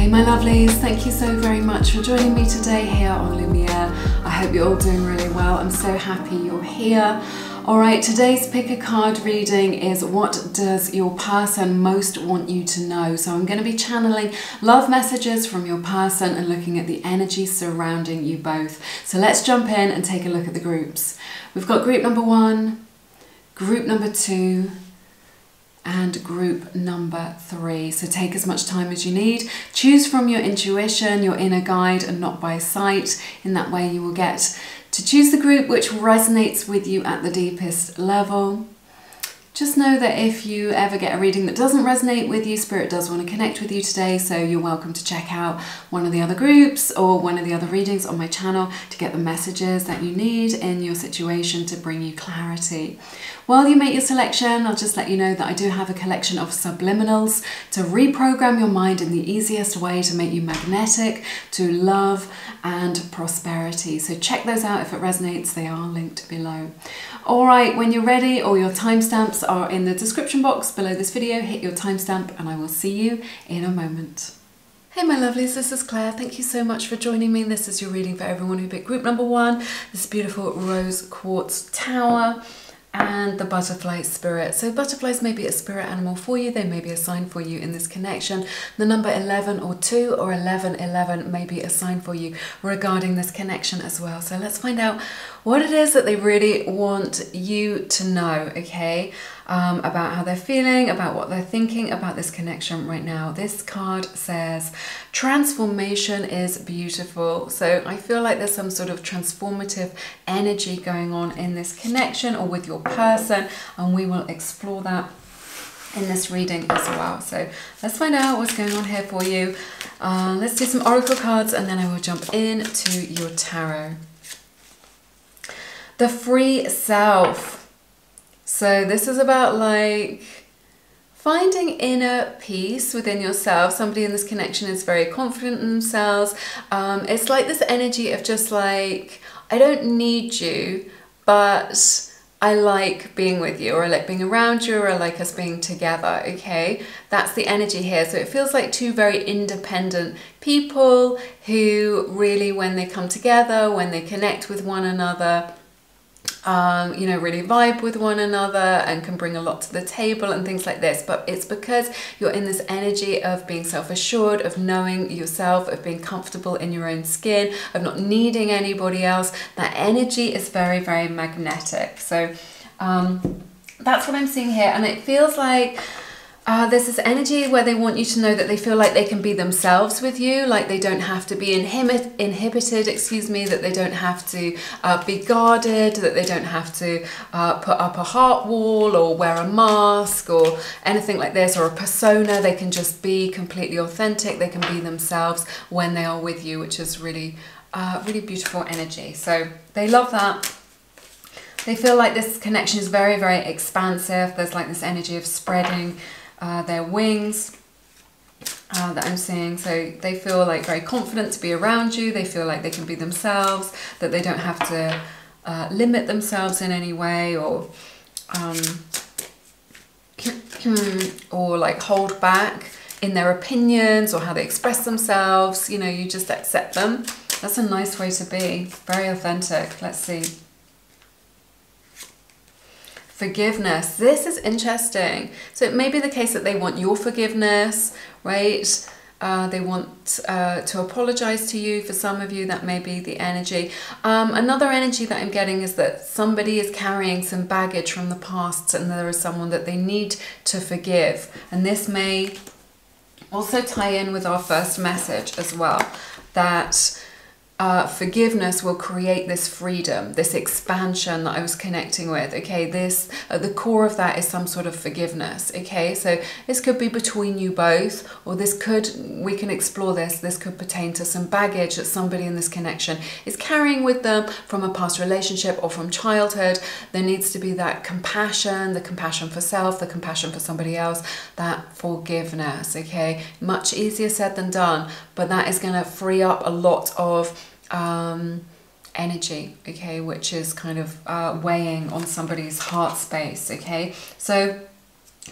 Hey my lovelies, thank you so very much for joining me today here on Lumiere. I hope you're all doing really well. I'm so happy you're here. Alright, today's pick a card reading is what does your person most want you to know? So I'm going to be channeling love messages from your person and looking at the energy surrounding you both. So let's jump in and take a look at the groups. We've got group number 1, group number 2, and group number 3. So take as much time as you need. Choose from your intuition, your inner guide, and not by sight. In that way you will get to choose the group which resonates with you at the deepest level. Just know that if you ever get a reading that doesn't resonate with you, Spirit does want to connect with you today, so you're welcome to check out one of the other groups or one of the other readings on my channel to get the messages that you need in your situation to bring you clarity. While you make your selection, I'll just let you know that I do have a collection of subliminals to reprogram your mind in the easiest way to make you magnetic to love and prosperity. So check those out if it resonates, they are linked below. Alright, when you're ready, all your timestamps are in the description box below this video. Hit your timestamp and I will see you in a moment. Hey my lovelies, this is Claire. Thank you so much for joining me. This is your reading for everyone who picked group number 1, this beautiful rose quartz tower and the butterfly spirit. So butterflies may be a spirit animal for you, they may be a sign for you in this connection. The number 11 or 2 or 1111 may be a sign for you regarding this connection as well. So let's find out what it is that they really want you to know, okay? About how they're feeling, about what they're thinking about this connection right now. This card says transformation is beautiful. So I feel like there's some sort of transformative energy going on in this connection or with your person, and we will explore that in this reading as well. So let's find out what's going on here for you. Let's do some oracle cards and then I will jump into your tarot. The free self. So this is about like finding inner peace within yourself. Somebody in this connection is very confident in themselves. It's like this energy of just like, I don't need you, but I like being with you, or I like being around you, or I like us being together, okay? That's the energy here. So it feels like two very independent people who really, when they come together, when they connect with one another, you know, really vibe with one another and can bring a lot to the table and things like this. But it's because you're in this energy of being self-assured, of knowing yourself, of being comfortable in your own skin, of not needing anybody else. That energy is very, very magnetic. So that's what I'm seeing here. And it feels like there's this energy where they want you to know that they feel like they can be themselves with you, like they don't have to be inhibited, excuse me, that they don't have to be guarded, that they don't have to put up a heart wall or wear a mask or anything like this, or a persona. They can just be completely authentic, they can be themselves when they are with you, which is really, really beautiful energy. So they love that. They feel like this connection is very, very expansive. There's like this energy of spreading their wings that I'm seeing. So they feel like very confident to be around you. They feel like they can be themselves, that they don't have to limit themselves in any way or like hold back in their opinions or how they express themselves. You know, you just accept them. That's a nice way to be. Very authentic. Let's see. Forgiveness. This is interesting. So it may be the case that they want your forgiveness, right? They want to apologize to you. For some of you, that may be the energy. Another energy that I'm getting is that somebody is carrying some baggage from the past and there is someone that they need to forgive. And this may also tie in with our first message as well, that forgiveness will create this freedom, this expansion that I was connecting with, okay? This, at the core of that is some sort of forgiveness, okay? So this could be between you both, or this could, we can explore this could pertain to some baggage that somebody in this connection is carrying with them from a past relationship or from childhood. There needs to be that compassion, the compassion for self, the compassion for somebody else, that forgiveness, okay? Much easier said than done, but that is going to free up a lot of energy, okay, which is kind of weighing on somebody's heart space, okay? So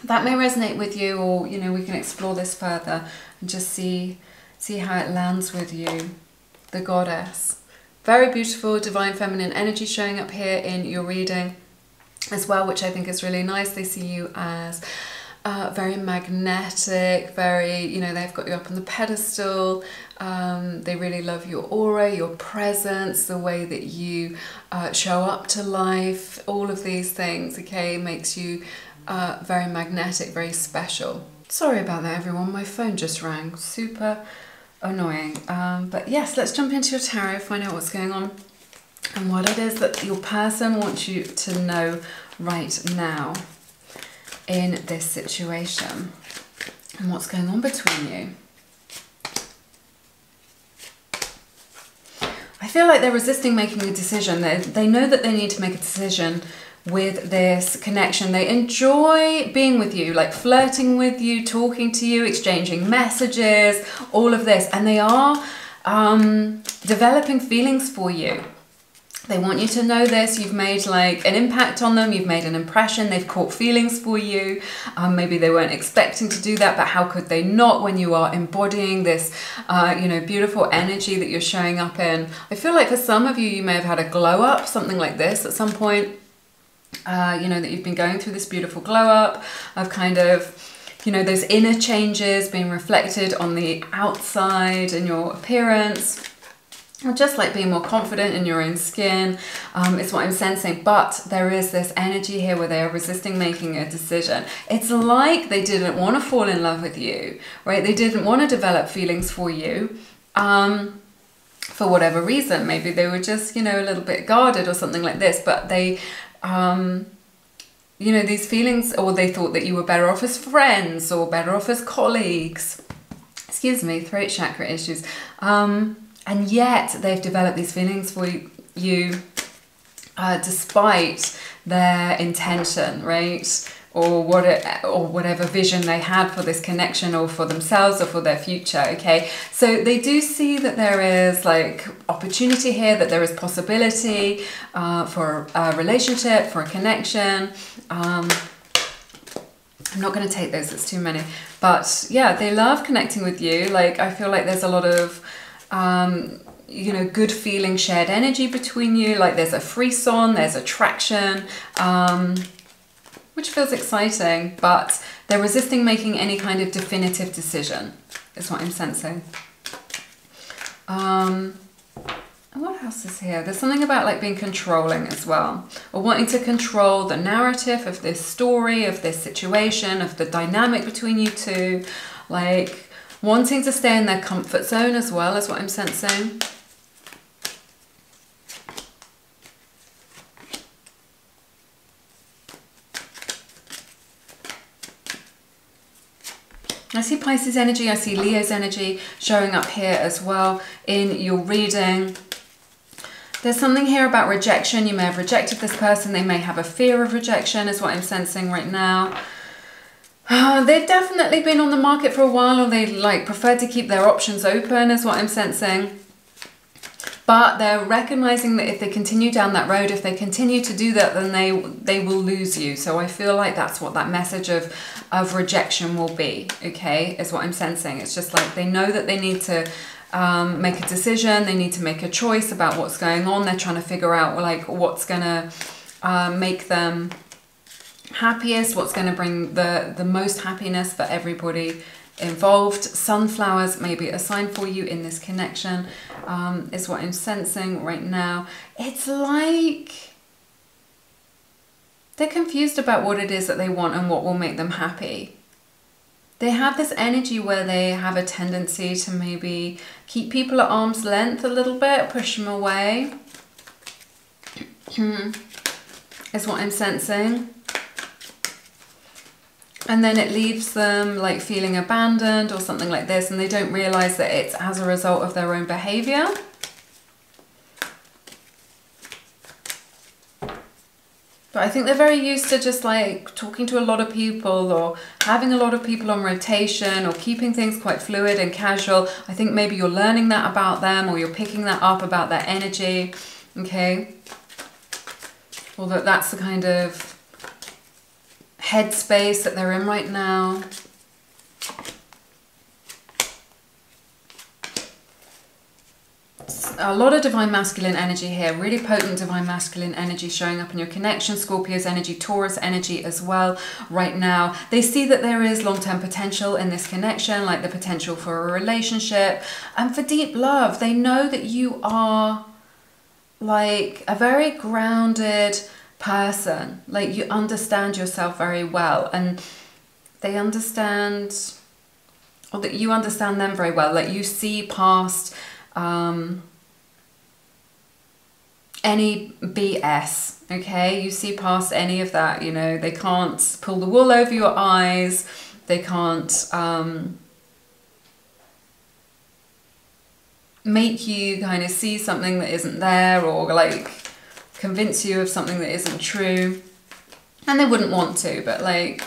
that may resonate with you, or, you know, we can explore this further and just see see how it lands with you. The Goddess. Very beautiful divine feminine energy showing up here in your reading as well, which I think is really nice. They see you as very magnetic, very, you know, they've got you up on the pedestal. They really love your aura, your presence, the way that you show up to life. All of these things, okay, makes you very magnetic, very special. Sorry about that, everyone. My phone just rang. Super annoying. But yes, let's jump into your tarot, find out what's going on and what it is that your person wants you to know right now in this situation and what's going on between you. I feel like they're resisting making a decision. They know that they need to make a decision with this connection. They enjoy being with you, like flirting with you, talking to you, exchanging messages, all of this. And they are developing feelings for you. They want you to know this. You've made like an impact on them. You've made an impression. They've caught feelings for you. Maybe they weren't expecting to do that, but how could they not when you are embodying this, you know, beautiful energy that you're showing up in? I feel like for some of you, you may have had a glow up, something like this at some point. You know, that you've been going through this beautiful glow up of kind of, you know, those inner changes being reflected on the outside in your appearance. Or just like being more confident in your own skin, is what I'm sensing. But there is this energy here where they are resisting making a decision. It's like they didn't want to fall in love with you, right? They didn't want to develop feelings for you for whatever reason. Maybe they were just, you know, a little bit guarded or something like this. But they, you know, these feelings, or they thought that you were better off as friends or better off as colleagues. Excuse me, throat chakra issues. And yet they've developed these feelings for you despite their intention, right? Or whatever vision they had for this connection or for themselves or for their future, okay? So they do see that there is like opportunity here, that there is possibility for a relationship, for a connection. I'm not going to take those, it's too many. But yeah, they love connecting with you. Like, I feel like there's a lot of you know, good feeling, shared energy between you. Like there's a frisson, there's attraction, which feels exciting, but they're resisting making any kind of definitive decision, is what I'm sensing. And what else is here? There's something about like being controlling as well, or wanting to control the narrative of this story, of this situation, of the dynamic between you two, like wanting to stay in their comfort zone as well, is what I'm sensing. I see Pisces energy, I see Leo's energy showing up here as well in your reading. There's something here about rejection. You may have rejected this person. They may have a fear of rejection, is what I'm sensing right now. They've definitely been on the market for a while, or they like prefer to keep their options open, is what I'm sensing. But they're recognizing that if they continue down that road, if they continue to do that, then they will lose you. So I feel like that's what that message of rejection will be, okay, is what I'm sensing. It's just like they know that they need to make a decision. They need to make a choice about what's going on. They're trying to figure out like what's going to make them happiest, what's going to bring the most happiness for everybody involved. Sunflowers may be a sign for you in this connection, is what I'm sensing right now. It's like they're confused about what it is that they want and what will make them happy. They have this energy where they have a tendency to maybe keep people at arm's length a little bit, push them away, is what I'm sensing. And then it leaves them like feeling abandoned or something like this, and they don't realize that it's as a result of their own behavior. But I think they're very used to just like talking to a lot of people or having a lot of people on rotation or keeping things quite fluid and casual. I think maybe you're learning that about them, or you're picking that up about their energy, okay? Or that's the kind of headspace that they're in right now. a lot of divine masculine energy here, really potent divine masculine energy showing up in your connection. Scorpio's energy, Taurus energy as well right now. They see that there is long-term potential in this connection, like the potential for a relationship and for deep love. They know that you are like a very grounded person, like you understand yourself very well, and they understand, or that you understand them very well. Like you see past any BS, okay? You see past any of that, you know. They can't pull the wool over your eyes. They can't make you kind of see something that isn't there, or like convince you of something that isn't true. And they wouldn't want to, but like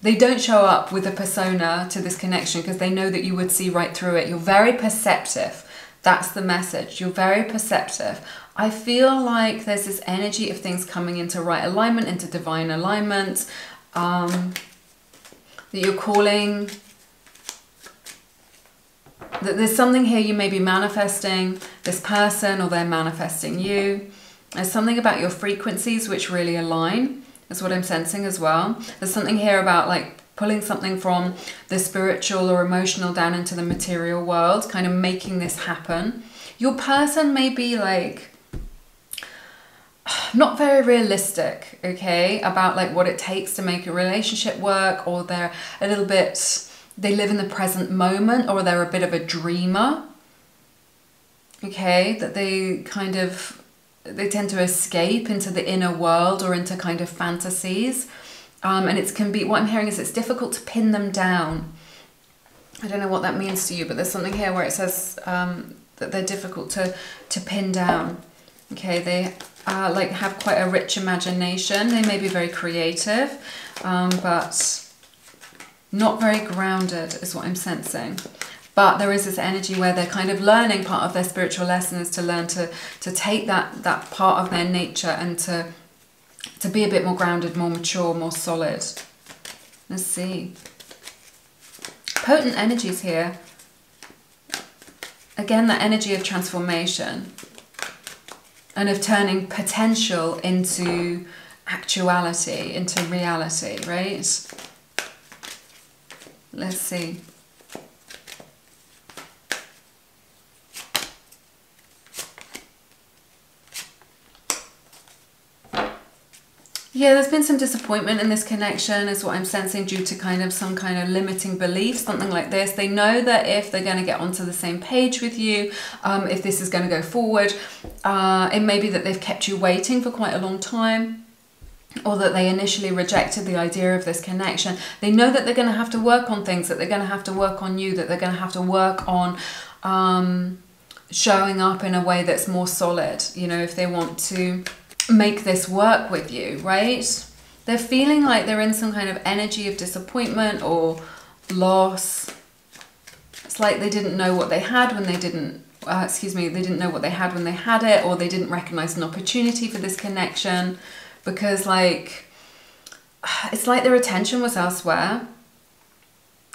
they don't show up with a persona to this connection because they know that you would see right through it. You're very perceptive. That's the message. You're very perceptive. I feel like there's this energy of things coming into right alignment, into divine alignment, that you're calling, that there's something here you may be manifesting this person, or they're manifesting you. There's something about your frequencies which really align, is what I'm sensing as well. There's something here about like pulling something from the spiritual or emotional down into the material world, kind of making this happen. Your person may be like not very realistic, okay, about like what it takes to make a relationship work, or they're a little bit, they live in the present moment, or they're a bit of a dreamer, okay, that they kind of, they tend to escape into the inner world or into kind of fantasies. And it can be, what I'm hearing is it's difficult to pin them down. I don't know what that means to you, but there's something here where it says that they're difficult to pin down. Okay, they like have quite a rich imagination. They may be very creative, but not very grounded is what I'm sensing. But there is this energy where they're kind of learning, part of their spiritual lesson is to learn to take that part of their nature and to be a bit more grounded, more mature, more solid. Let's see. Potent energies here. Again, that energy of transformation and of turning potential into actuality, into reality, right? Let's see. Yeah, there's been some disappointment in this connection is what I'm sensing, due to kind of some kind of limiting belief, something like this. They know that if they're going to get onto the same page with you, if this is going to go forward, it may be that they've kept you waiting for quite a long time, or that they initially rejected the idea of this connection. They know that they're going to have to work on things, that they're going to have to work on you, that they're going to have to work on showing up in a way that's more solid, you know, if they want to make this work with you, right? They're feeling like they're in some kind of energy of disappointment or loss. It's like they didn't know what they had when they didn't, they didn't know what they had when they had it, or they didn't recognize an opportunity for this connection, because like, it's like their attention was elsewhere,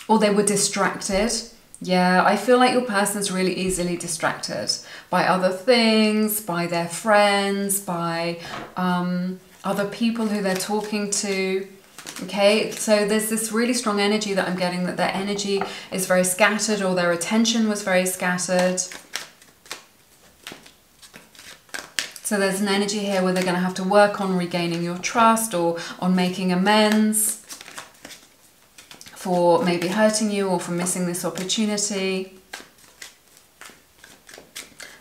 or they were distracted. Yeah, I feel like your person's really easily distracted by other things, by their friends, by other people who they're talking to. Okay, so there's this really strong energy that I'm getting, that their energy is very scattered, or their attention was very scattered. So there's an energy here where they're going to have to work on regaining your trust, or on making amends for maybe hurting you, or for missing this opportunity.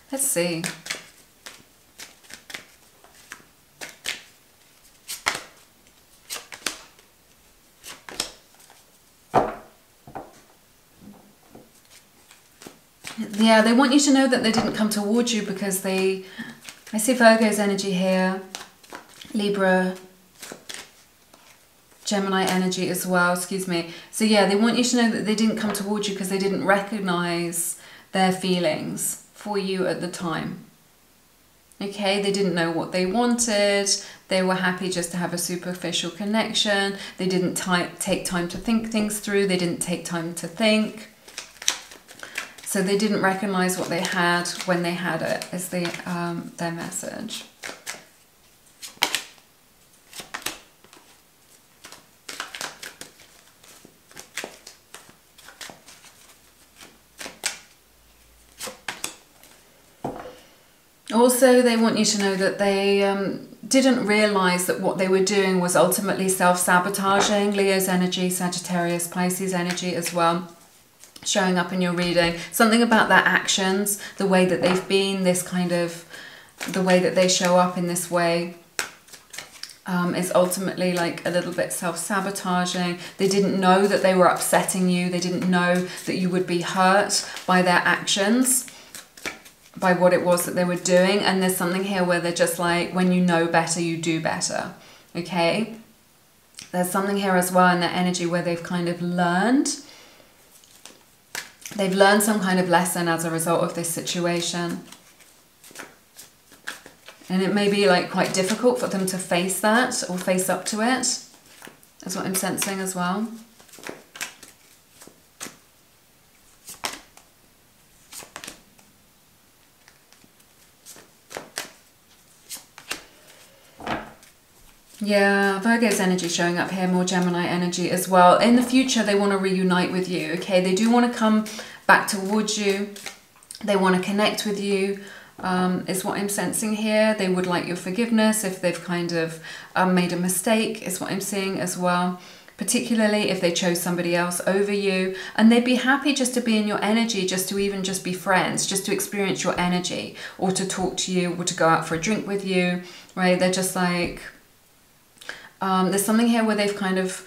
Let's see. Yeah, they want you to know that they didn't come towards you because I see Virgo's energy here, Libra, Gemini energy as well, excuse me. So yeah, they want you to know that they didn't come towards you because they didn't recognize their feelings for you at the time. Okay, they didn't know what they wanted. They were happy just to have a superficial connection. They didn't take time to think things through. They didn't take time to think. So they didn't recognize what they had when they had it, is their message. Also, they want you to know that they didn't realize that what they were doing was ultimately self-sabotaging. Leo's energy, Sagittarius, Pisces energy as well, showing up in your reading. Something about their actions, the way that they've been, this kind of, the way that they show up in this way, is ultimately like a little bit self-sabotaging. They didn't know that they were upsetting you. They didn't know that you would be hurt by their actions, by what it was that they were doing. And there's something here where they're just like, when you know better, you do better. Okay? There's something here as well in their energy where they've kind of learned. They've learned some kind of lesson as a result of this situation. And it may be like quite difficult for them to face that or face up to it. That's what I'm sensing as well. Yeah, Virgo's energy showing up here, more Gemini energy as well. In the future, they want to reunite with you, okay? They do want to come back towards you. They want to connect with you, is what I'm sensing here. They would like your forgiveness if they've kind of made a mistake, is what I'm seeing as well. Particularly if they chose somebody else over you. And they'd be happy just to be in your energy, just to even just be friends, just to experience your energy, or to talk to you, or to go out for a drink with you, right? They're just like... there's something here where they've kind of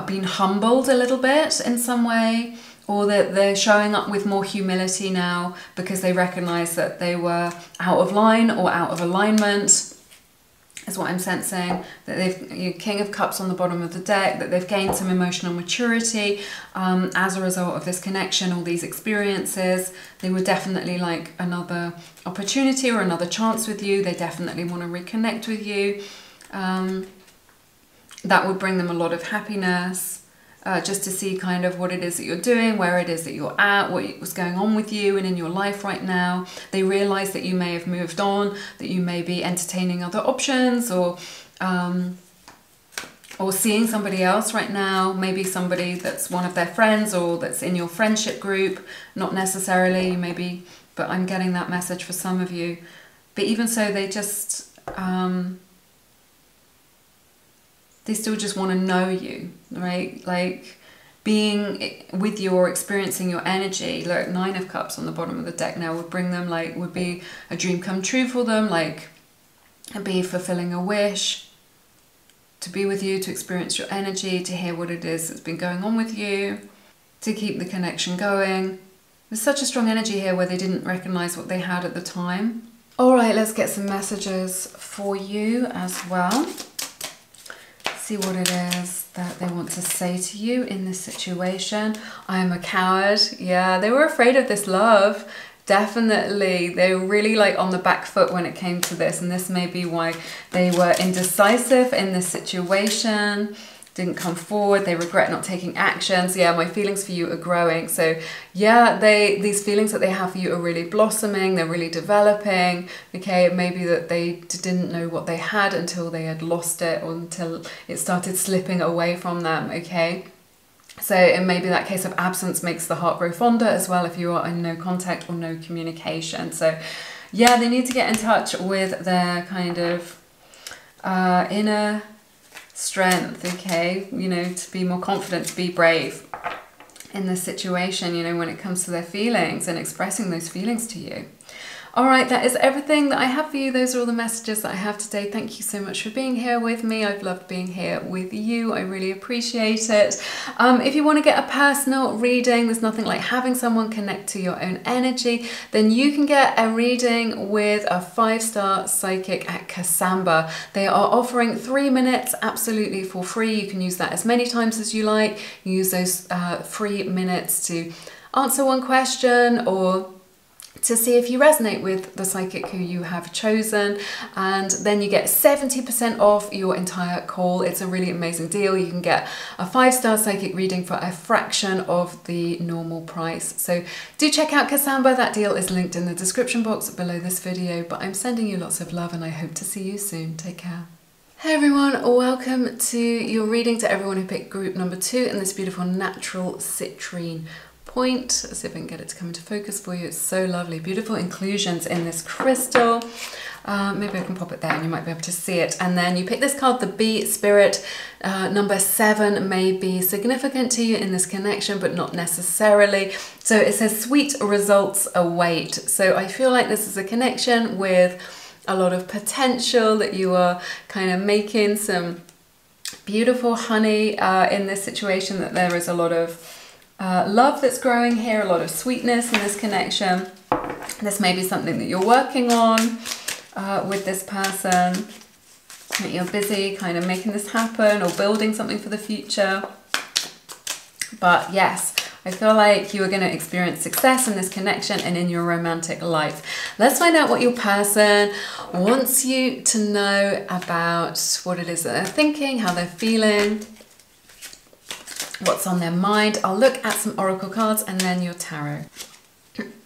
been humbled a little bit in some way, or that they're showing up with more humility now because they recognize that they were out of line or out of alignment, is what I'm sensing. That they've, King of Cups on the bottom of the deck, that they've gained some emotional maturity as a result of this connection, all these experiences. They would definitely like another opportunity or another chance with you. They definitely want to reconnect with you. That would bring them a lot of happiness, just to see kind of what it is that you're doing, where it is that you're at, what's going on with you and in your life right now. They realize that you may have moved on, that you may be entertaining other options, or seeing somebody else right now, maybe somebody that's one of their friends or that's in your friendship group, not necessarily, maybe, but I'm getting that message for some of you. But even so, they just... they still just want to know you, right? Like being with you or experiencing your energy. Look, 9 of Cups on the bottom of the deck now would bring them, like, would be a dream come true for them, like be fulfilling a wish, to be with you, to experience your energy, to hear what it is that's been going on with you, to keep the connection going. There's such a strong energy here where they didn't recognize what they had at the time. All right, let's get some messages for you as well. See what it is that they want to say to you in this situation. I am a coward. Yeah, they were afraid of this love. Definitely. They were really like on the back foot when it came to this. And this may be why they were indecisive in this situation. Didn't come forward. They regret not taking actions. Yeah, my feelings for you are growing. So yeah, these feelings that they have for you are really blossoming. They're really developing. Okay, it may be that they didn't know what they had until they had lost it, or until it started slipping away from them. Okay, so it may be that case of absence makes the heart grow fonder as well, if you are in no contact or no communication. So yeah, they need to get in touch with their kind of inner strength, okay, you know, to be more confident, to be brave in this situation, you know, when it comes to their feelings and expressing those feelings to you. All right, that is everything that I have for you. Those are all the messages that I have today. Thank you so much for being here with me. I've loved being here with you. I really appreciate it. If you want to get a personal reading, there's nothing like having someone connect to your own energy, then you can get a reading with a 5-star psychic at KASAMBA. They are offering 3 minutes absolutely for free. You can use that as many times as you like. You use those 3 minutes to answer one question, or to see if you resonate with the psychic who you have chosen, and then you get 70% off your entire call. It's a really amazing deal. You can get a 5-star psychic reading for a fraction of the normal price. So do check out KASAMBA. That deal is linked in the description box below this video, but I'm sending you lots of love and I hope to see you soon. Take care. Hey everyone, welcome to your reading, to everyone who picked group number 2 in this beautiful natural citrine point. Let's see if I can get it to come into focus for you. It's so lovely. Beautiful inclusions in this crystal. Maybe I can pop it there and you might be able to see it. And then you pick this card, the Bee Spirit. Number 7 may be significant to you in this connection, but not necessarily. So it says sweet results await. So I feel like this is a connection with a lot of potential, that you are kind of making some beautiful honey in this situation, that there is a lot of love that's growing here, a lot of sweetness in this connection. This may be something that you're working on with this person, that you're busy kind of making this happen or building something for the future. But yes, I feel like you are going to experience success in this connection and in your romantic life. Let's find out what your person wants you to know about what it is that they're thinking, how they're feeling, what's on their mind. I'll look at some oracle cards and then your tarot.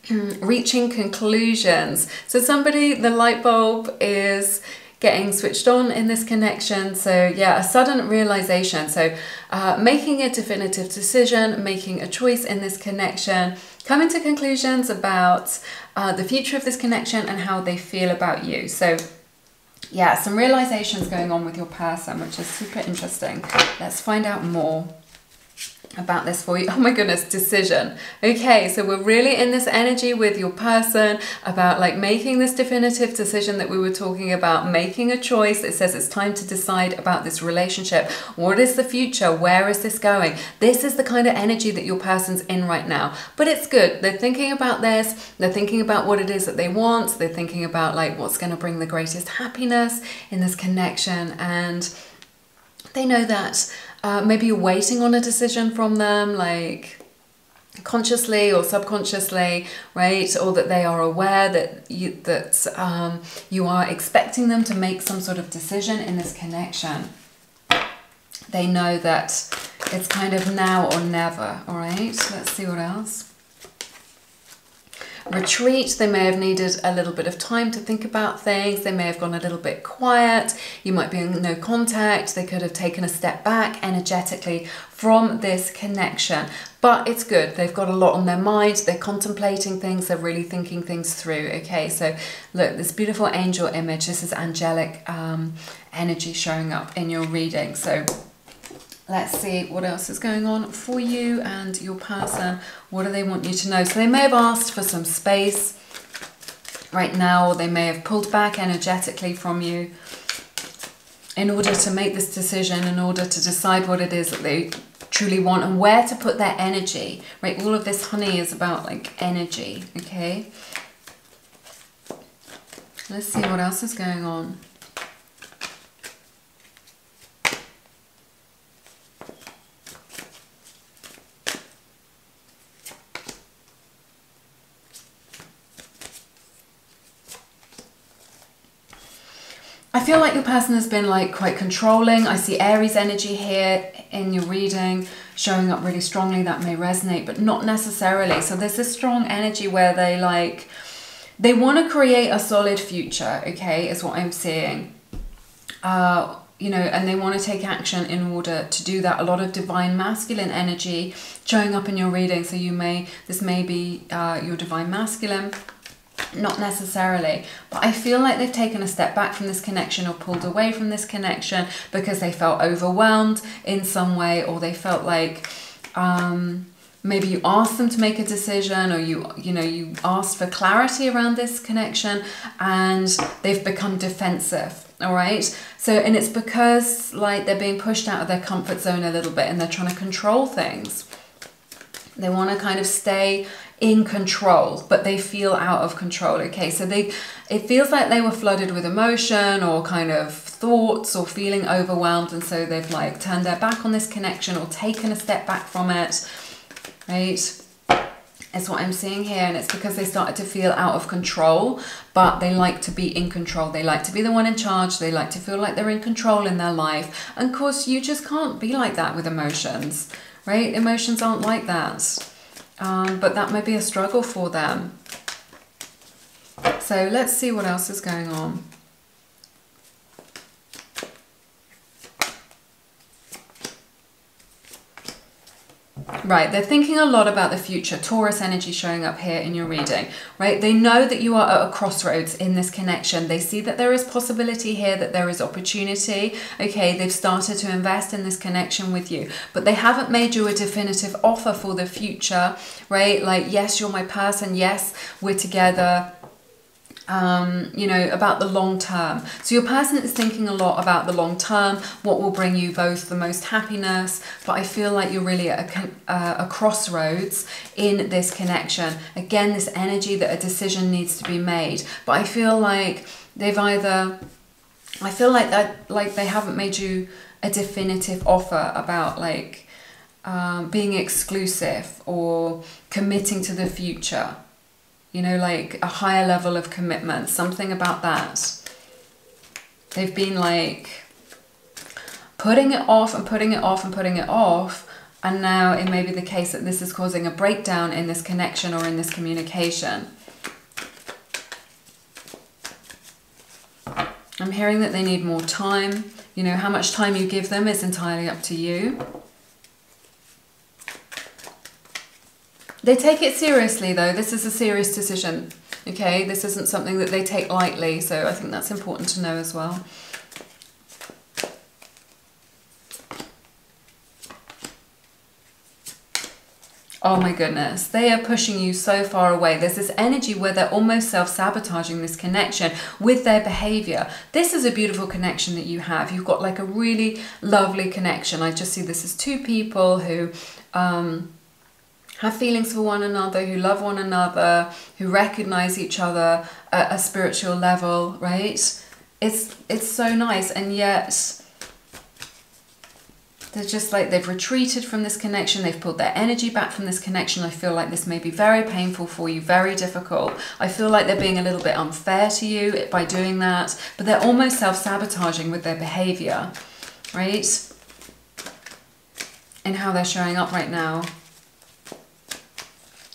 Reaching conclusions. So somebody, the light bulb is getting switched on in this connection. So yeah, a sudden realization. So making a definitive decision, making a choice in this connection, coming to conclusions about the future of this connection and how they feel about you. So yeah, some realizations going on with your person, which is super interesting. Let's find out more about this for you. Oh my goodness, decision. Okay, so we're really in this energy with your person about like making this definitive decision that we were talking about, making a choice. It says it's time to decide about this relationship. What is the future? Where is this going? This is the kind of energy that your person's in right now. But it's good. They're thinking about this. They're thinking about what it is that they want. They're thinking about like what's going to bring the greatest happiness in this connection. And they know that maybe you're waiting on a decision from them, like consciously or subconsciously, right? Or that they are aware that you are expecting them to make some sort of decision in this connection. They know that it's kind of now or never, all right? Let's see what else. Retreat. They may have needed a little bit of time to think about things. They may have gone a little bit quiet. You might be in no contact. They could have taken a step back energetically from this connection. But it's good. They've got a lot on their mind. They're contemplating things. They're really thinking things through. Okay, so look, this beautiful angel image. This is angelic energy showing up in your reading. So let's see what else is going on for you and your person. What do they want you to know? So they may have asked for some space right now, or they may have pulled back energetically from you in order to make this decision, in order to decide what it is that they truly want and where to put their energy, right? All of this honey is about like energy, okay? Let's see what else is going on. I feel like your person has been like quite controlling. I see Aries energy here in your reading showing up really strongly. That may resonate, but not necessarily. So there's this strong energy where they want to create a solid future, okay, is what I'm seeing. You know, and they want to take action in order to do that. A lot of divine masculine energy showing up in your reading. So this may be your divine masculine. Not necessarily, but I feel like they've taken a step back from this connection or pulled away from this connection because they felt overwhelmed in some way, or they felt like maybe you asked them to make a decision, or you asked for clarity around this connection and they've become defensive. All right, so and it's because like they're being pushed out of their comfort zone a little bit and they're trying to control things. They want to kind of stay in control, but they feel out of control. Okay, so it feels like they were flooded with emotion or kind of thoughts or feeling overwhelmed, and so they've like turned their back on this connection or taken a step back from it, right? It's what I'm seeing here, and it's because they started to feel out of control, but they like to be in control. They like to be the one in charge. They like to feel like they're in control in their life. And of course, you just can't be like that with emotions, right? Emotions aren't like that. But that may be a struggle for them. So let's see what else is going on. Right, they're thinking a lot about the future. Taurus energy showing up here in your reading, right? They know that you are at a crossroads in this connection. They see that there is possibility here, that there is opportunity. Okay, they've started to invest in this connection with you, but they haven't made you a definitive offer for the future, right? Like, yes, you're my person. Yes, we're together. You know, about the long term. So your person is thinking a lot about the long term, what will bring you both the most happiness, but I feel like you're really at a crossroads in this connection. Again, this energy that a decision needs to be made, but I feel like they've either, I feel like that, like they haven't made you a definitive offer about like being exclusive or committing to the future. You know, like a higher level of commitment, something about that. They've been like putting it off and putting it off and putting it off. And now it may be the case that this is causing a breakdown in this connection or in this communication. I'm hearing that they need more time. You know, how much time you give them is entirely up to you. They take it seriously though. This is a serious decision, okay? This isn't something that they take lightly, so I think that's important to know as well. Oh my goodness, they are pushing you so far away. There's this energy where they're almost self-sabotaging this connection with their behavior. This is a beautiful connection that you have. You've got like a really lovely connection. I just see this as two people who have feelings for one another, who love one another, who recognize each other at a spiritual level, right? It's so nice, and yet they're just like, they've retreated from this connection, they've pulled their energy back from this connection. I feel like this may be very painful for you, very difficult. I feel like they're being a little bit unfair to you by doing that, but they're almost self-sabotaging with their behavior, right? And how they're showing up right now.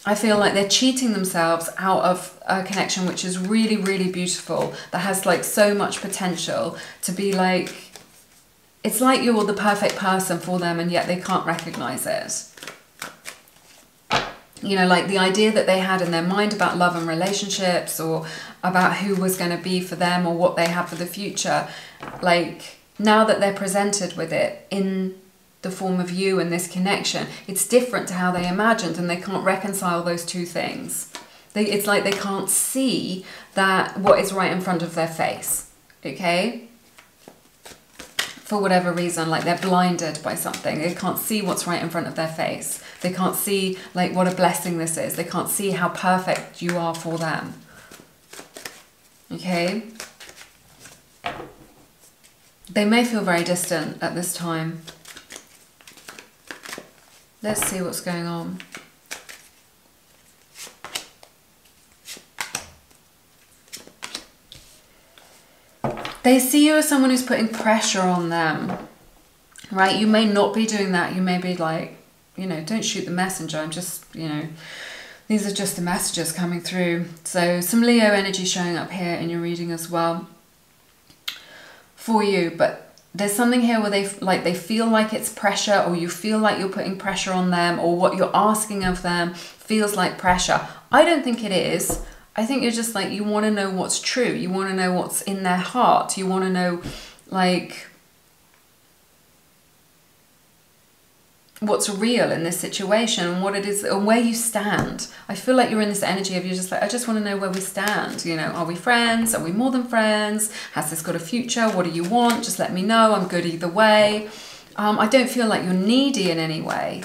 I feel like they're cheating themselves out of a connection which is really, really beautiful, that has like so much potential to be like, it's like you're the perfect person for them and yet they can't recognize it. You know, like the idea that they had in their mind about love and relationships, or about who was going to be for them or what they have for the future, like now that they're presented with it in the form of you and this connection, it's different to how they imagined, and they can't reconcile those two things. It's like they can't see that what is right in front of their face, okay? For whatever reason, like they're blinded by something. They can't see what's right in front of their face. They can't see like what a blessing this is. They can't see how perfect you are for them, okay? They may feel very distant at this time. Let's see what's going on. They see you as someone who's putting pressure on them, right? You may not be doing that. You may be like, you know, don't shoot the messenger. I'm just, you know, these are just the messages coming through. So some Leo energy showing up here in your reading as well for you. But there's something here where they feel like it's pressure, or you feel like you're putting pressure on them, or what you're asking of them feels like pressure. I don't think it is. I think you're just like, you want to know what's true. You want to know what's in their heart. You want to know like what's real in this situation and what it is and where you stand. I feel like you're in this energy of, you're just like, I just want to know where we stand. You know, are we friends? Are we more than friends? Has this got a future? What do you want? Just let me know. I'm good either way. I don't feel like you're needy in any way.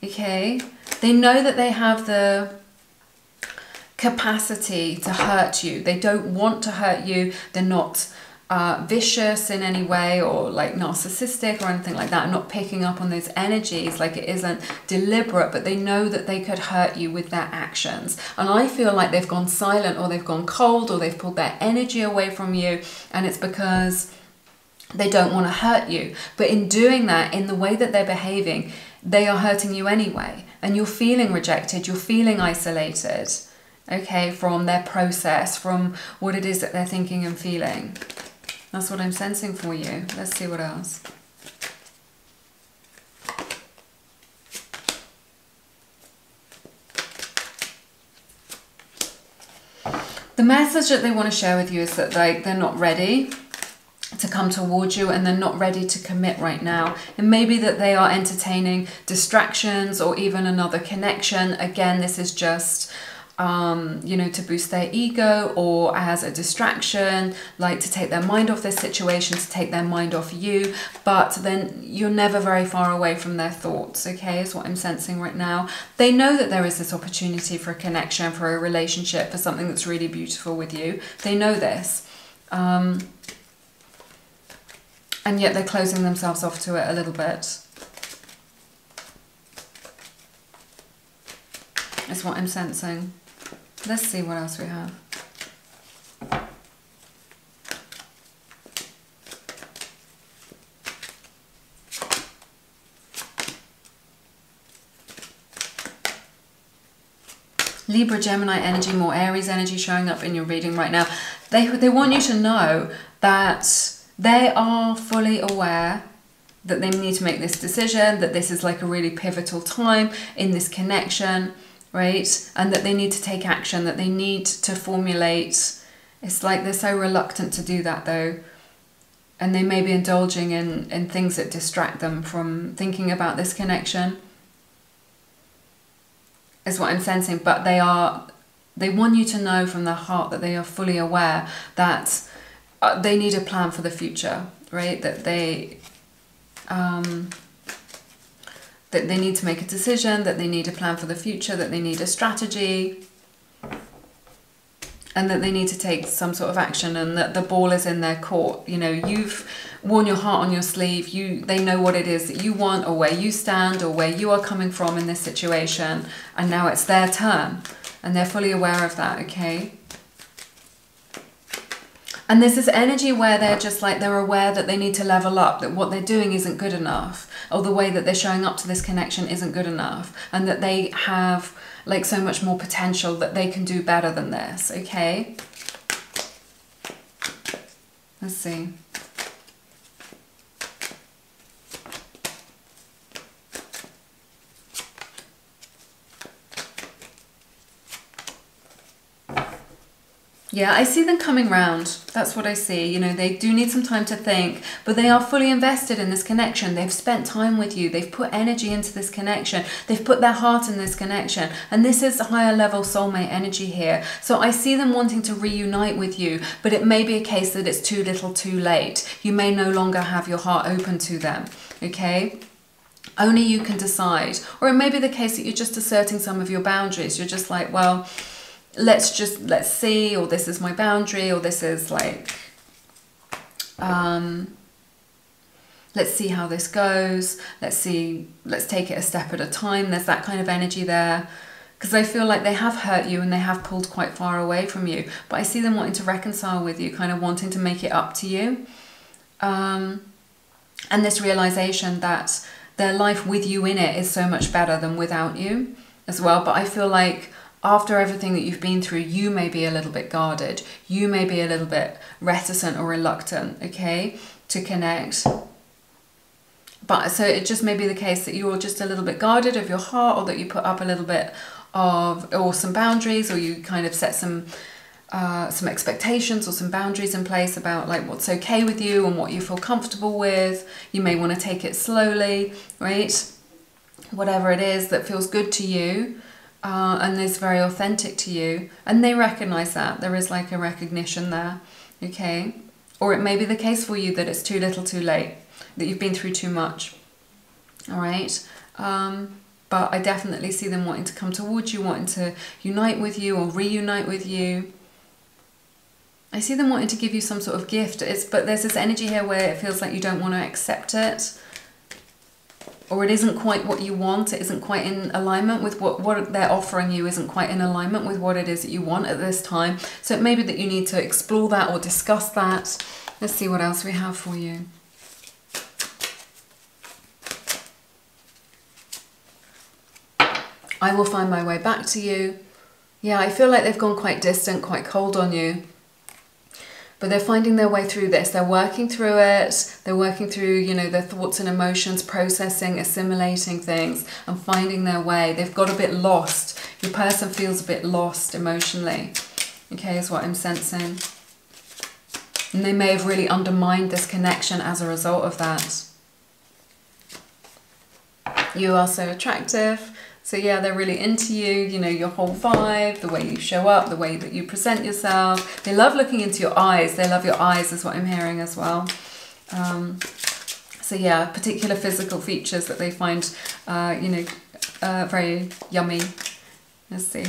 Okay? They know that they have the capacity to hurt you. They don't want to hurt you. They're not vicious in any way or like narcissistic or anything like that. I'm not picking up on those energies, like it isn't deliberate, but they know that they could hurt you with their actions. And I feel like they've gone silent, or they've gone cold, or they've pulled their energy away from you, and it's because they don't want to hurt you. But in doing that, in the way that they're behaving, they are hurting you anyway, and you're feeling rejected, you're feeling isolated, okay, from their process, from what it is that they're thinking and feeling. That's what I'm sensing for you. Let's see what else. The message that they want to share with you is that they're not ready to come towards you, and they're not ready to commit right now. And maybe that they are entertaining distractions or even another connection. Again, this is just you know, to boost their ego, or as a distraction, like to take their mind off this situation, to take their mind off you. But then you're never very far away from their thoughts, okay, is what I'm sensing right now. They know that there is this opportunity for a connection, for a relationship, for something that's really beautiful with you. They know this. And yet they're closing themselves off to it a little bit. That's what I'm sensing. Let's see what else we have. Libra, Gemini energy, more Aries energy showing up in your reading right now. They want you to know that they are fully aware that they need to make this decision, that this is like a really pivotal time in this connection, right? And that they need to take action, that they need to formulate. It's like they're so reluctant to do that though. And they may be indulging in things that distract them from thinking about this connection, is what I'm sensing. But they want you to know from their heart that they are fully aware that they need a plan for the future, right? That they need to make a decision, that they need a plan for the future, that they need a strategy, and that they need to take some sort of action, and that the ball is in their court. You know, you've worn your heart on your sleeve. They know what it is that you want, or where you stand, or where you are coming from in this situation, and now it's their turn, and they're fully aware of that, okay? And there's this energy where they're just like, they're aware that they need to level up, that what they're doing isn't good enough, or the way that they're showing up to this connection isn't good enough, and that they have like so much more potential, that they can do better than this, okay? Let's see. Yeah, I see them coming round. That's what I see. You know, they do need some time to think, but they are fully invested in this connection. They've spent time with you. They've put energy into this connection. They've put their heart in this connection. And this is a higher level soulmate energy here. So I see them wanting to reunite with you, but it may be a case that it's too little too late. You may no longer have your heart open to them, okay? Only you can decide. Or it may be the case that you're just asserting some of your boundaries. You're just like, well, let's see, or this is my boundary, or this is like, let's see how this goes. Let's take it a step at a time. There's that kind of energy there, because I feel like they have hurt you and they have pulled quite far away from you. But I see them wanting to reconcile with you, kind of wanting to make it up to you. And this realization that their life with you in it is so much better than without you as well. But I feel like after everything that you've been through, you may be a little bit guarded. You may be a little bit reticent or reluctant, okay, to connect. But so it just may be the case that you're just a little bit guarded of your heart, or that you put up a little bit of, or some boundaries, or you kind of set some expectations or some boundaries in place about like what's okay with you and what you feel comfortable with. You may want to take it slowly, right? Whatever it is that feels good to you. And is very authentic to you, and they recognize that. There is like a recognition there, okay? Or it may be the case for you that it's too little too late, that you've been through too much, all right? But I definitely see them wanting to come towards you, wanting to unite with you or reunite with you. I see them wanting to give you some sort of gift, but there's this energy here where it feels like you don't want to accept it. Or it isn't quite what you want, it isn't quite in alignment with what they're offering you, isn't quite in alignment with what it is that you want at this time. So it may be that you need to explore that or discuss that. Let's see what else we have for you. I will find my way back to you. Yeah, I feel like they've gone quite distant, quite cold on you. But they're finding their way through this. They're working through it. They're working through, you know, their thoughts and emotions, processing, assimilating things and finding their way. They've got a bit lost. Your person feels a bit lost emotionally. Okay, is what I'm sensing. And they may have really undermined this connection as a result of that. You are so attractive. So yeah, they're really into you, you know, your whole vibe, the way you show up, the way that you present yourself. They love looking into your eyes. They love your eyes is what I'm hearing as well. So yeah, particular physical features that they find, you know, very yummy. Let's see.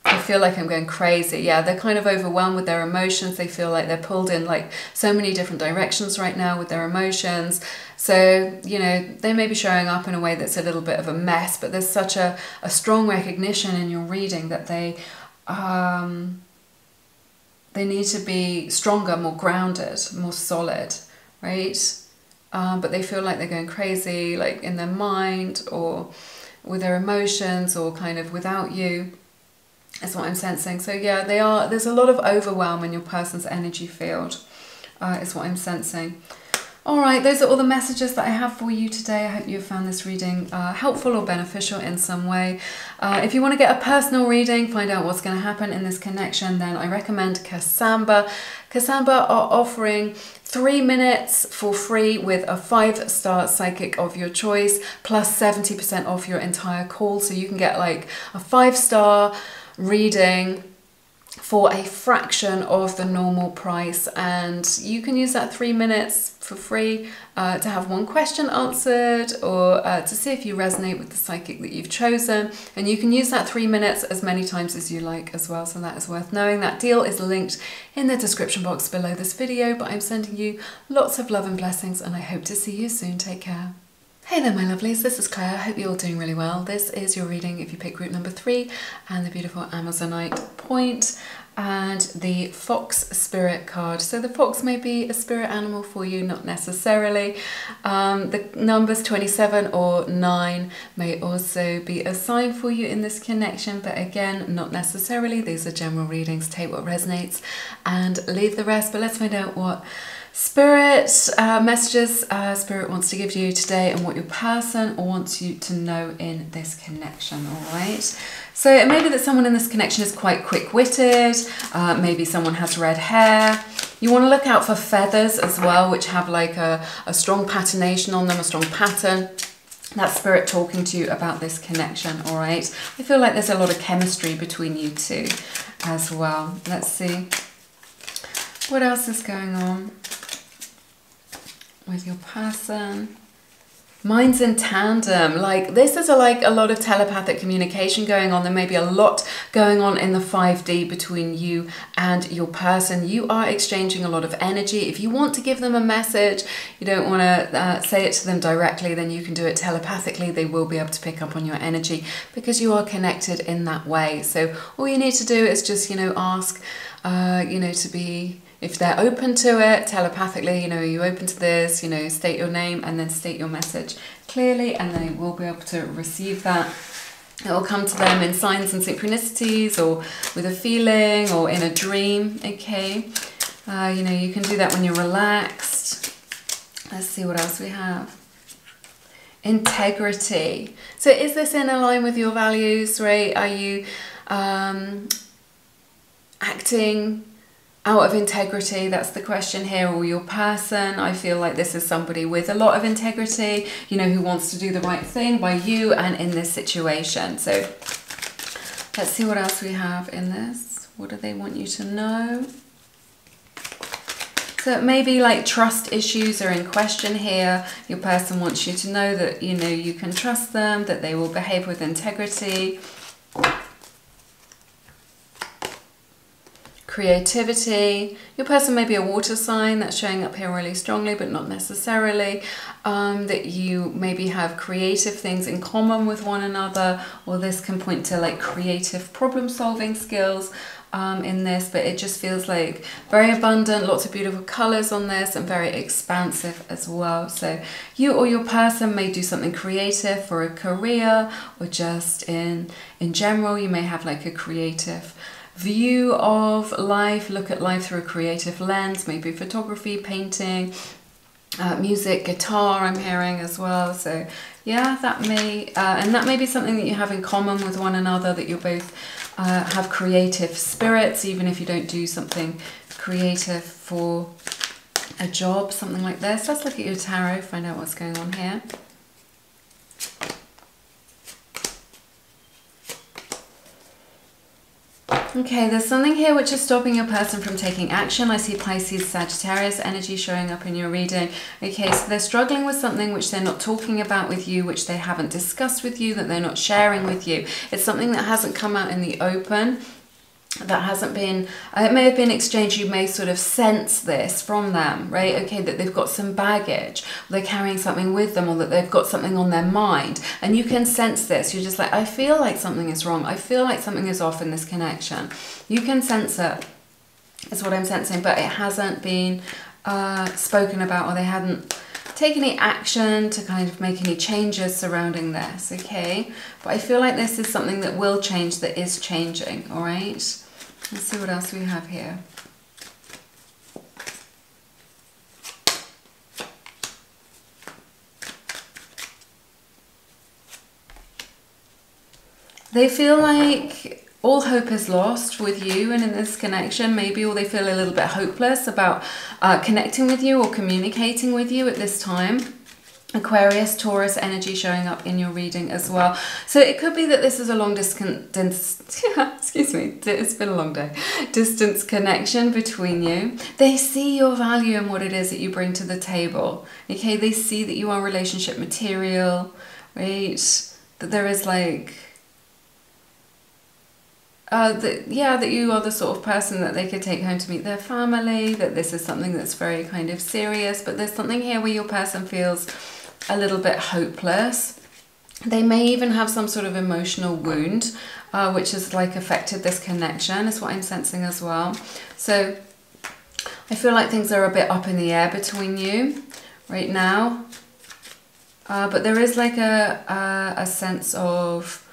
I feel like I'm going crazy. Yeah, they're kind of overwhelmed with their emotions. They feel like they're pulled in like so many different directions right now with their emotions. So, you know, they may be showing up in a way that's a little bit of a mess, but there's such a strong recognition in your reading that they need to be stronger, more grounded, more solid, right? But they feel like they're going crazy, like in their mind or with their emotions or kind of without you. That's what I'm sensing. So yeah, there's a lot of overwhelm in your person's energy field, is what I'm sensing. All right, those are all the messages that I have for you today. I hope you found this reading helpful or beneficial in some way. If you want to get a personal reading, find out what's going to happen in this connection, then I recommend KASAMBA. KASAMBA are offering 3 minutes for free with a 5-star psychic of your choice, plus 70% off your entire call. So you can get like a 5-star reading for a fraction of the normal price, and you can use that 3 minutes for free to have one question answered or to see if you resonate with the psychic that you've chosen, and you can use that 3 minutes as many times as you like as well, so that is worth knowing. That deal is linked in the description box below this video, but I'm sending you lots of love and blessings, and I hope to see you soon. Take care. Hey there my lovelies, this is Claire. I hope you're all doing really well. This is your reading if you pick group number 3 and the beautiful Amazonite point and the Fox Spirit card. So the fox may be a spirit animal for you, not necessarily. The numbers 27 or 9 may also be a sign for you in this connection, but again, not necessarily. These are general readings. Take what resonates and leave the rest. But let's find out what Spirit messages Spirit wants to give you today and what your person wants you to know in this connection. All right, so it may be that someone in this connection is quite quick-witted, maybe someone has red hair. You want to look out for feathers as well, which have like a strong patternation on them, a strong pattern. That's Spirit talking to you about this connection. All right, I feel like there's a lot of chemistry between you two as well. Let's see what else is going on with your person. Minds in tandem. Like this is like a lot of telepathic communication going on. There may be a lot going on in the 5D between you and your person. You are exchanging a lot of energy. If you want to give them a message, you don't want to say it to them directly, then you can do it telepathically. They will be able to pick up on your energy because you are connected in that way. So all you need to do is just, you know, ask, you know, to be, if they're open to it telepathically, you know, are you open to this, you know, state your name and then state your message clearly, and they will be able to receive that. It will come to them in signs and synchronicities or with a feeling or in a dream, okay? You know, you can do that when you're relaxed. Let's see what else we have. Integrity. So is this in line with your values, right? Are you acting out of integrity? That's the question here. Or your person, I feel like this is somebody with a lot of integrity, you know, who wants to do the right thing by you and in this situation. So let's see what else we have in this. What do they want you to know? So it may be like trust issues are in question here. Your person wants you to know that, you know, you can trust them, that they will behave with integrity. creativity. Your person may be a water sign, that's showing up here really strongly, but not necessarily. That you maybe have creative things in common with one another, or this can point to like creative problem solving skills in this, but it just feels like very abundant, lots of beautiful colors on this, and very expansive as well. So you or your person may do something creative for a career, or just in general, you may have like a creative view of life, look at life through a creative lens, maybe photography, painting, music, guitar I'm hearing as well. So yeah, that may and that may be something that you have in common with one another, that you both have creative spirits, even if you don't do something creative for a job, something like this. Let's look at your tarot, find out what's going on here. Okay, there's something here which is stopping your person from taking action. I see Pisces, Sagittarius energy showing up in your reading. Okay, so they're struggling with something which they're not talking about with you, which they haven't discussed with you, that they're not sharing with you. It's something that hasn't come out in the open, that hasn't been, it may have been exchanged, you may sort of sense this from them, right? Okay, that they've got some baggage, they're carrying something with them, or that they've got something on their mind, and you can sense this. You're just like, I feel like something is wrong, I feel like something is off in this connection. You can sense it, is what I'm sensing, but it hasn't been spoken about, or they hadn't taken any action to kind of make any changes surrounding this, okay? But I feel like this is something that will change, that is changing, all right? Let's see what else we have here. They feel like all hope is lost with you and in this connection, maybe, or they feel a little bit hopeless about connecting with you or communicating with you at this time. Aquarius, Taurus energy showing up in your reading as well. So it could be that this is a long distance, excuse me, it's been a long day, distance connection between you. They see your value and what it is that you bring to the table. Okay, they see that you are relationship material, right? That there is like, that you are the sort of person that they could take home to meet their family, that this is something that's very kind of serious, but there's something here where your person feels a little bit hopeless. They may even have some sort of emotional wound, which has like affected this connection, is what I'm sensing as well. So I feel like things are a bit up in the air between you right now, but there is like a sense of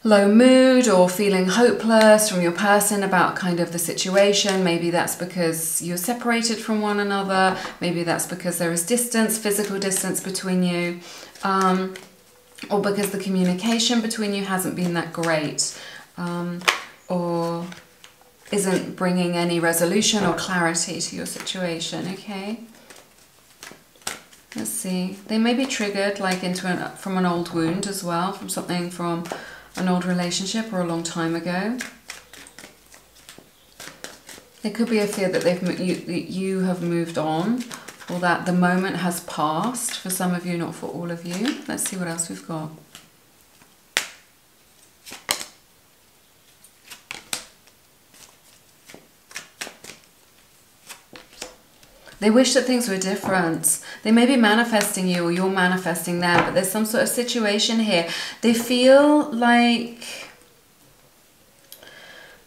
low mood or feeling hopeless from your person about kind of the situation. Maybe that's because you're separated from one another. Maybe that's because there is distance, physical distance between you, or because the communication between you hasn't been that great, or isn't bringing any resolution or clarity to your situation, okay? Let's see. They may be triggered like from an old wound as well, from something from an old relationship or a long time ago. It could be a fear that you have moved on, or that the moment has passed for some of you, not for all of you. Let's see what else we've got. They wish that things were different. They may be manifesting you, or you're manifesting them, but there's some sort of situation here. They feel like,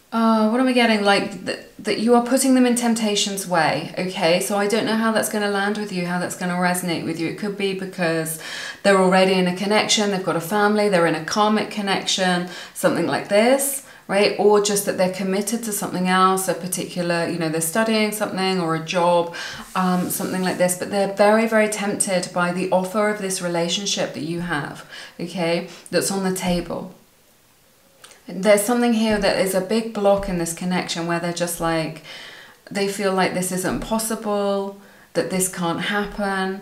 what am I getting? Like that you are putting them in temptation's way, okay? So I don't know how that's going to land with you, how that's going to resonate with you. It could be because they're already in a connection, they've got a family, they're in a karmic connection, something like this. Right? Or just that they're committed to something else, a particular, you know, they're studying something or a job, something like this, but they're very, very tempted by the offer of this relationship that you have, okay, that's on the table. There's something here that is a big block in this connection where they're just like, they feel like this isn't possible, that this can't happen.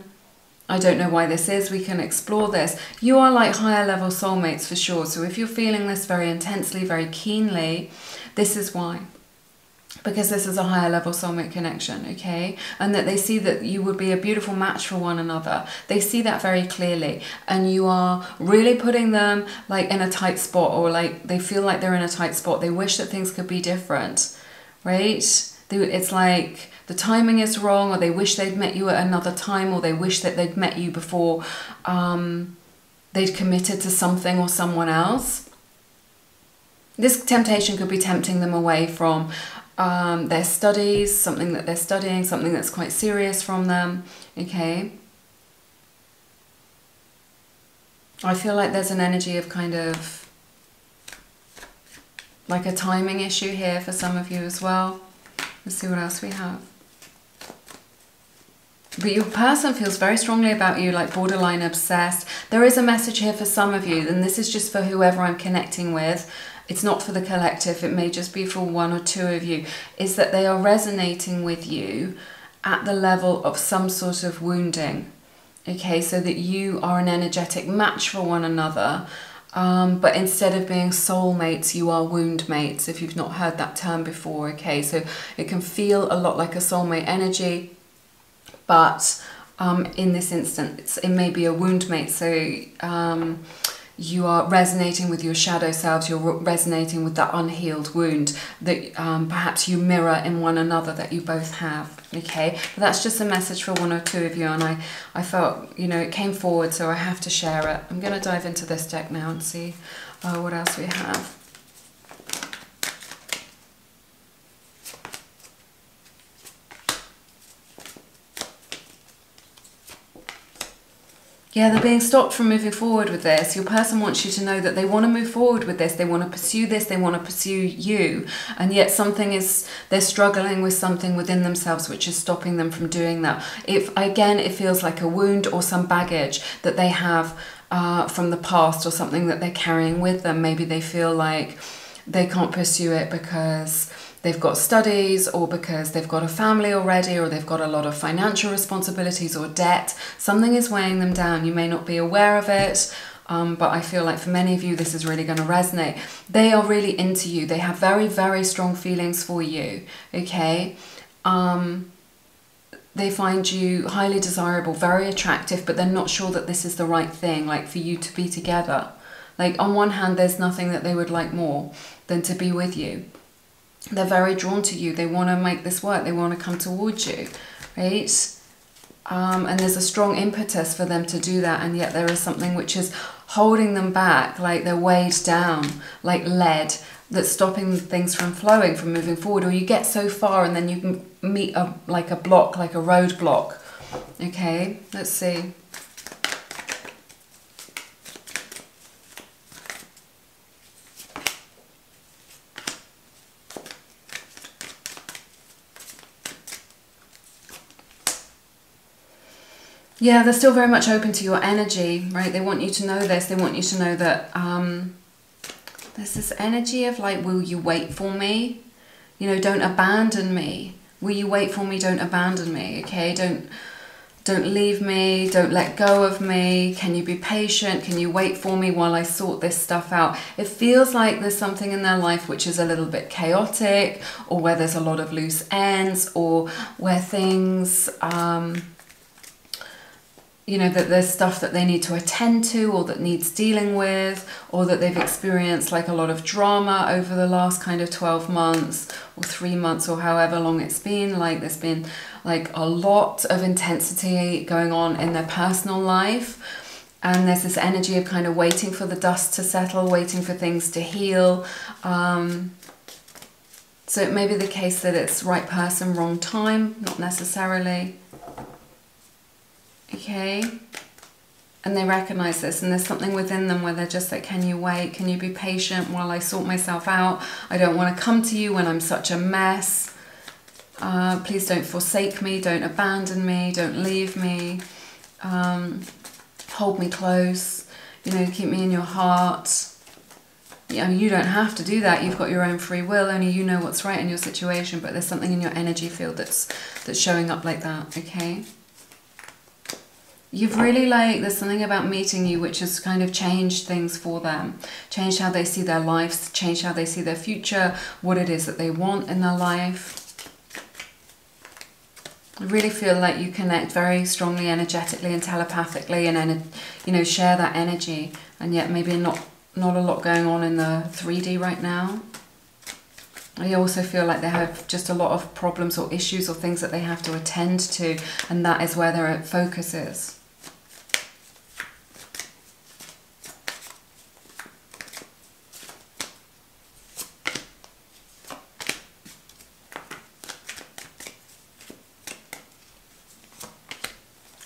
I don't know why this is, we can explore this. You are like higher level soulmates for sure. So if you're feeling this very intensely, very keenly, this is why. Because this is a higher level soulmate connection, okay? And that they see that you would be a beautiful match for one another. They see that very clearly. And you are really putting them like in a tight spot, or like they feel like they're in a tight spot. They wish that things could be different, right? It's like the timing is wrong, or they wish they'd met you at another time, or they wish that they'd met you before they'd committed to something or someone else. This temptation could be tempting them away from their studies, something that they're studying, something that's quite serious from them, okay? I feel like there's an energy of kind of like a timing issue here for some of you as well. Let's see what else we have. But your person feels very strongly about you, like borderline obsessed. There is a message here for some of you, and this is just for whoever I'm connecting with. It's not for the collective, it may just be for one or two of you, is that they are resonating with you at the level of some sort of wounding. Okay, so that you are an energetic match for one another, but instead of being soulmates, you are wound mates, if you've not heard that term before, okay? So it can feel a lot like a soulmate energy, but in this instance, it may be a wound mate, so you are resonating with your shadow selves, you're resonating with that unhealed wound that perhaps you mirror in one another that you both have, okay? But that's just a message for one or two of you, and I felt, you know, it came forward, so I have to share it. I'm going to dive into this deck now and see what else we have. Yeah, they're being stopped from moving forward with this. Your person wants you to know that they want to move forward with this. They want to pursue this. They want to pursue you. And yet they're struggling with something within themselves which is stopping them from doing that. Again, it feels like a wound or some baggage that they have from the past, or something that they're carrying with them. Maybe they feel like they can't pursue it because they've got studies, or because they've got a family already, or they've got a lot of financial responsibilities or debt. Something is weighing them down. You may not be aware of it, but I feel like for many of you this is really going to resonate. They are really into you. They have very, very strong feelings for you, okay? They find you highly desirable, very attractive, but they're not sure that this is the right thing, like for you to be together. Like on one hand, there's nothing that they would like more than to be with you. They're very drawn to you. They want to make this work. They want to come towards you, right? And there's a strong impetus for them to do that, and yet there is something which is holding them back, like they're weighed down, like lead, that's stopping things from flowing, from moving forward. Or you get so far and then you can meet like a block, like a roadblock. Okay, let's see. Yeah, they're still very much open to your energy, right? They want you to know this. They want you to know that there's this energy of like, will you wait for me? You know, don't abandon me. Will you wait for me? Don't abandon me, okay? Don't leave me. Don't let go of me. Can you be patient? Can you wait for me while I sort this stuff out? It feels like there's something in their life which is a little bit chaotic, or where there's a lot of loose ends, or where things... you know, that there's stuff that they need to attend to, or that needs dealing with, or that they've experienced like a lot of drama over the last kind of 12 months or 3 months, or however long it's been. Like there's been like a lot of intensity going on in their personal life, and there's this energy of kind of waiting for the dust to settle, waiting for things to heal. So it may be the case that it's right person, wrong time, not necessarily. Okay, and they recognize this, and there's something within them where they're just like, can you wait? Can you be patient while I sort myself out? I don't want to come to you when I'm such a mess. Please don't forsake me. Don't abandon me. Don't leave me. Hold me close. You know, keep me in your heart. Yeah, I mean, you don't have to do that. You've got your own free will. Only you know what's right in your situation, but there's something in your energy field that's showing up like that, okay? You've really there's something about meeting you which has kind of changed things for them, changed how they see their lives, changed how they see their future, what it is that they want in their life. I really feel like you connect very strongly energetically and telepathically, and you know, share that energy, and yet maybe not a lot going on in the 3D right now. I also feel like they have just a lot of problems or issues or things that they have to attend to, and that is where their focus is.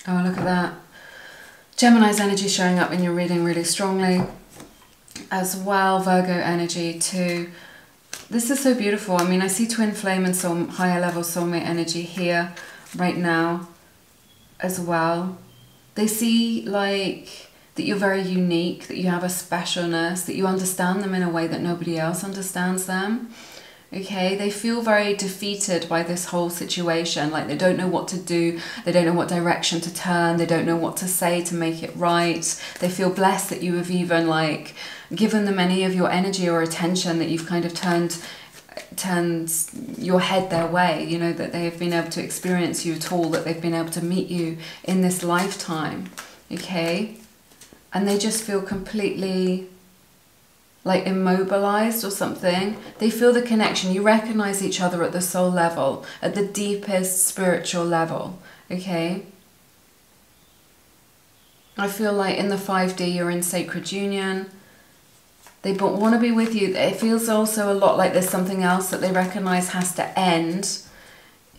Oh, look at that. Gemini's energy showing up in your reading really strongly. As well, Virgo energy too. This is so beautiful. I mean, I see twin flame and some higher level soulmate energy here right now as well. They see like that you're very unique, that you have a specialness, that you understand them in a way that nobody else understands them. Okay, they feel very defeated by this whole situation, like they don't know what to do, they don't know what direction to turn, they don't know what to say to make it right. They feel blessed that you have even like given them any of your energy or attention, that you've kind of turned your head their way, you know, that they have been able to experience you at all, that they've been able to meet you in this lifetime, okay? And they just feel completely like immobilized or something. They feel the connection. You recognize each other at the soul level, at the deepest spiritual level, okay? I feel like in the 5D you're in sacred union. They want to be with you. It feels also a lot like there's something else that they recognize has to end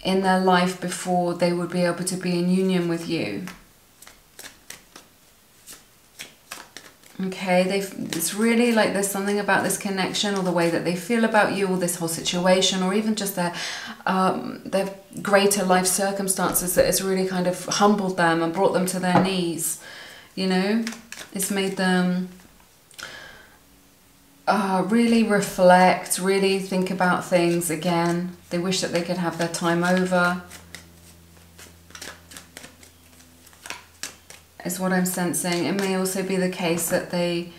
in their life before they would be able to be in union with you. Okay, it's really like there's something about this connection, or the way that they feel about you, or this whole situation, or even just their greater life circumstances, that has really kind of humbled them and brought them to their knees. You know, it's made them really reflect, really think about things again. They wish that they could have their time over, is what I'm sensing. It may also be the case that they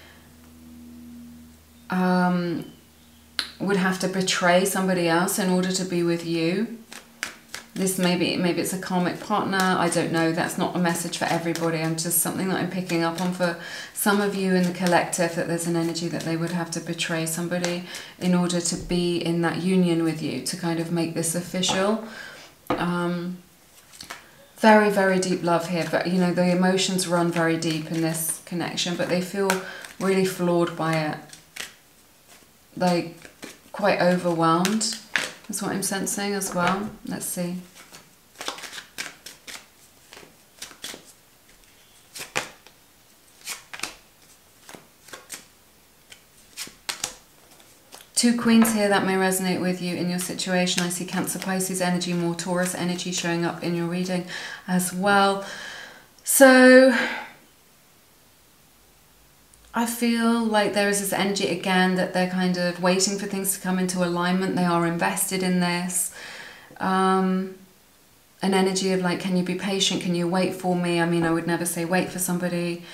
would have to betray somebody else in order to be with you. This maybe it's a karmic partner. I don't know. That's not a message for everybody. I'm just something that I'm picking up on for some of you in the collective, that there's an energy that they would have to betray somebody in order to be in that union with you, to kind of make this official. Very, very deep love here, but you know, the emotions run very deep in this connection, but they feel really flawed by it. Like quite overwhelmed. That's what I'm sensing as well. Let's see. Two queens here, that may resonate with you in your situation. I see Cancer, Pisces energy, more Taurus energy showing up in your reading as well. So I feel like there is this energy again that they're kind of waiting for things to come into alignment. They are invested in this. An energy of like, can you be patient? Can you wait for me? I mean, I would never say wait for somebody.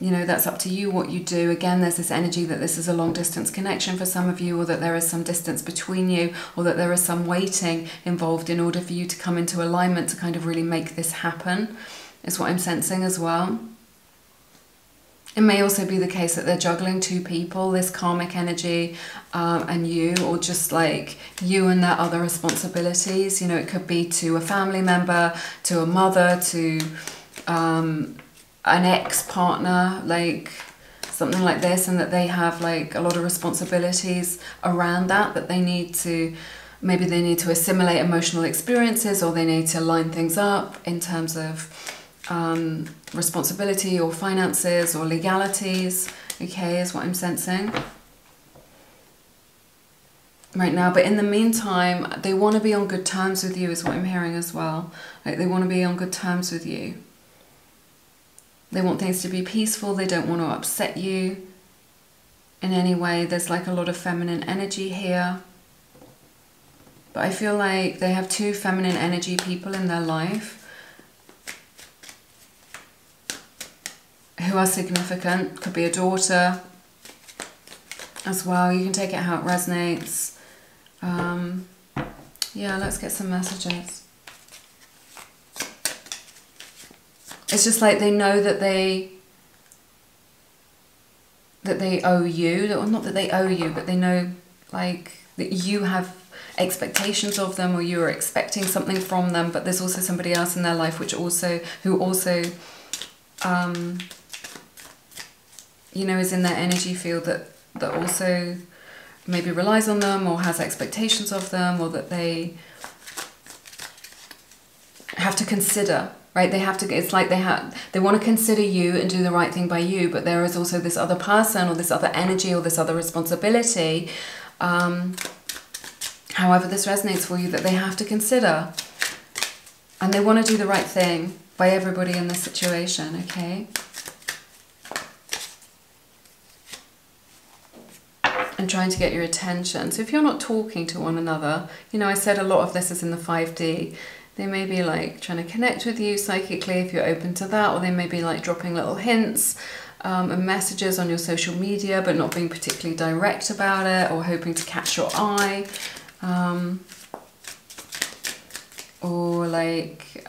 You know, that's up to you what you do. Again, there's this energy that this is a long distance connection for some of you, or that there is some distance between you, or that there is some waiting involved in order for you to come into alignment to kind of really make this happen, is what I'm sensing as well. It may also be the case that they're juggling two people, this karmic energy and you, or just like you and their other responsibilities. You know, it could be to a family member, to a mother, to an ex-partner, like something like this, and that they have like a lot of responsibilities around that they need to, maybe they need to assimilate emotional experiences, or they need to line things up in terms of responsibility or finances or legalities, okay, is what I'm sensing right now. But in the meantime, they want to be on good terms with you, is what I'm hearing as well. Like they want to be on good terms with you. They want things to be peaceful. They don't want to upset you in any way. There's like a lot of feminine energy here. But I feel like they have two feminine energy people in their life who are significant. Could be a daughter as well. You can take it how it resonates. Yeah, let's get some messages. It's just like they know that they that they owe you, or not that they owe you, but they know like that you have expectations of them, or you're expecting something from them, but there's also somebody else in their life who also you know, is in their energy field that also maybe relies on them or has expectations of them, or that they have to consider, right? They have to, it's like they want to consider you and do the right thing by you, but there is also this other person or this other energy or this other responsibility, however this resonates for you, that they have to consider, and they want to do the right thing by everybody in this situation, okay? And trying to get your attention. So if you're not talking to one another, you know, I said a lot of this is in the 5D. They may be like trying to connect with you psychically if you're open to that, or they may be like dropping little hints and messages on your social media, but not being particularly direct about it, or hoping to catch your eye, or like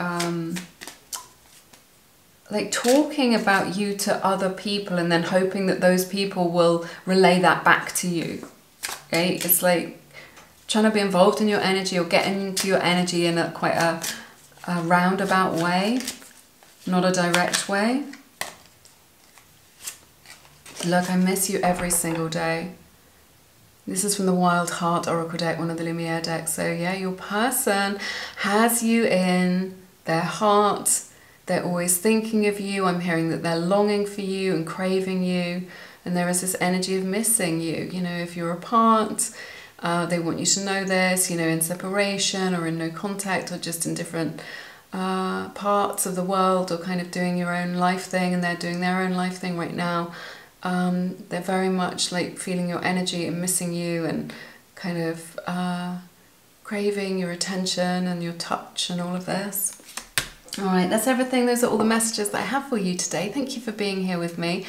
talking about you to other people and then hoping that those people will relay that back to you. Okay, it's like trying to be involved in your energy, or getting into your energy in quite a roundabout way, not a direct way. Look, I miss you every single day. This is from the Wild Heart Oracle deck, one of the Lumiere decks. So yeah, your person has you in their heart. They're always thinking of you. I'm hearing that they're longing for you and craving you. And there is this energy of missing you. You know, if you're apart, they want you to know this, you know, in separation or in no contact, or just in different parts of the world, or kind of doing your own life thing, and they're doing their own life thing right now. They're very much like feeling your energy and missing you, and kind of craving your attention and your touch and all of this. All right, that's everything. Those are all the messages that I have for you today. Thank you for being here with me.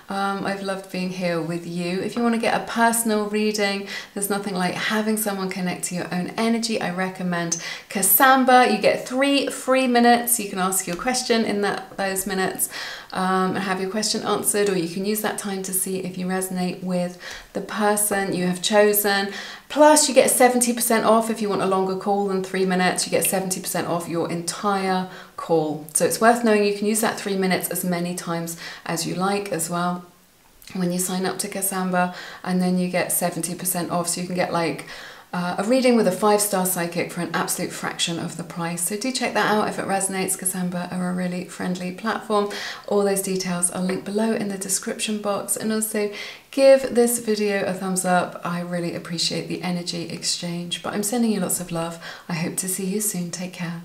I've loved being here with you. If you want to get a personal reading, there's nothing like having someone connect to your own energy. I recommend KASAMBA. You get 3 free minutes. You can ask your question in those minutes and have your question answered, or you can use that time to see if you resonate with the person you have chosen. Plus, you get 70% off if you want a longer call than 3 minutes. You get 70% off your entire call. So it's worth knowing you can use that 3 minutes as many times as you like as well when you sign up to KASAMBA, and then you get 70% off, so you can get like a reading with a 5-star psychic for an absolute fraction of the price. So do check that out if it resonates. KASAMBA are a really friendly platform. All those details are linked below in the description box, and also give this video a thumbs up. I really appreciate the energy exchange, but I'm sending you lots of love. I hope to see you soon. Take care.